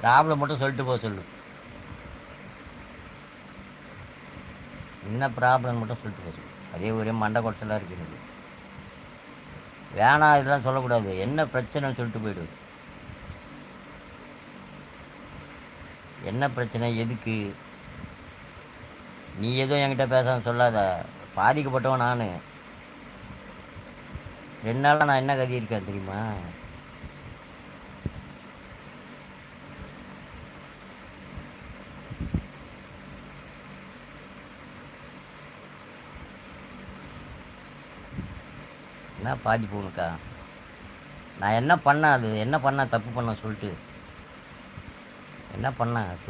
Problem மட்டும் சொல்லிட்டு போக சொல்லு. என்ன ப்ராப்ளம் மட்டும் சொல்லிட்டு போக சொல்லு. அதே ஒரே மண்டை குடச்சலாக இருக்குது எனக்கு. வேணாம், இதெல்லாம் சொல்லக்கூடாது. என்ன பிரச்சனைன்னு சொல்லிட்டு போயிடு. என்ன பிரச்சனை, எதுக்கு? நீ எதுவும் என்கிட்ட பேசாம சொல்லாத. பாதிக்கப்பட்டவன் நான். 2 நாளாக நான் என்ன கதி இருக்கேன் தெரியுமா? என்ன பாதிப்பு உனக்கா? நான் என்ன பண்ணேன், அது என்ன பண்ணேன், தப்பு பண்ண சொல்லிட்டு என்ன பண்ணேன் சொல்லு.